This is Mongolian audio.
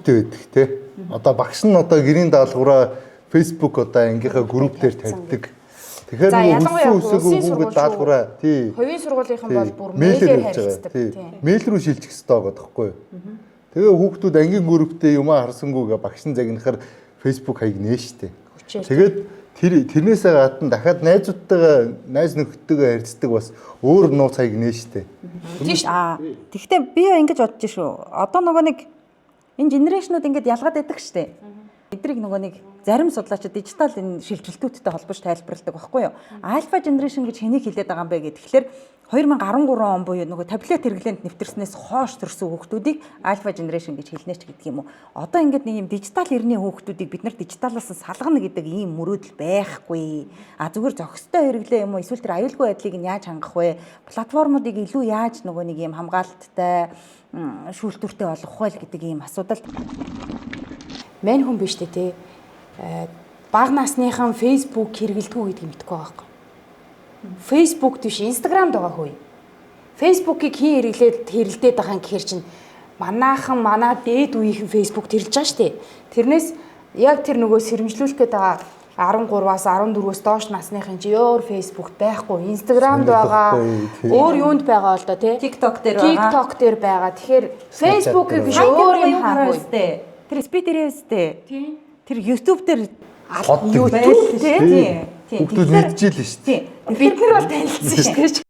хэрэгтэй байдаг те. Одоо багш нь одоо гэрийн даалгавраа Facebook одоо ангийнхаа групп дээр тавьдаг. Тэгэхээр үсэг өгөөд даалгавраа тий. Хувийн сургуулийнхан бол бүр мэйлээр харилцдаг. Мэйл рүү шилжих хэрэгтэй байгаа байхгүй юу? Тэгээ хүүхдүүд ангийн групптэй юмаа харсангүйгээ багш нь загнахаар Facebook хаяг нээ штэ. Тэгээд тэрнээсээ гадна дахиад найз нөхдөдөө харьцдаг бас өөр нууц хаяг нээ штэ. Тийш. Тэгвэл би ингэж бодож шүү. Одоо нөгөө нэг энэ генерашнууд ингэж ялгаад байдаг штэ. Эдрийг нөгөө нэг зарим судлаачид дижитал энэ шилжилтүүдтэй холбож тайлбарладаг байхгүй юу? Альфа генерашн гэж хэнийг хэлээд байгаа юм бэ гэхэд тэгэхээр 2013 он буюу нөгөө таблет хэрэглээнд нэвтэрснээс хойш төрсэн хүүхдүүдийг альфа генерашн гэж хэлнэ ч гэдэг юм уу. Одоо ингээд нэг юм дижитал эрхний хүүхдүүдийг бид нар дижиталаас салгана гэдэг ийм мөрөөдөл байхгүй. Зүгээр зохистой хэрэглээ юм уу? Эсвэл тэр аюулгүй байдлыг нь яаж хангах вэ? Платформуудыг илүү яаж нөгөө нэг ийм хамгаалттай шүүлтүүртэй болгох вэ гэдэг ийм асуудал. Мань хүн биш тий. Бага насныхан Facebook хэрэглэдэггүй гэдгийг мэдэхгүй байгаа байхгүй. Facebook биш Instagram байгаа хөөе. Facebook-ыг хийн хэрэглээд байгаа юм гэхэр чинь манай дээд үеийнхэн Facebook хэрэглэж байгаа шүү дээ. Тэрнээс яг тэр нөгөө сэрэмжлүүлэх гээд байгаа 13-аас 14-өөс доош насныхын чи өөр Facebook байхгүй, Instagramд байгаа, өөр юунд байгаа л да тий. TikTok дээр байгаа. Тэгэхээр Facebook-ыг биш өөр юм харахгүй. Тэр спидерээстэй. Тэр YouTube дээр YouTube тий. Хүүхдүүд мэдчихэл шүү дээ. Бид нар бол танилцсан шүү дээ.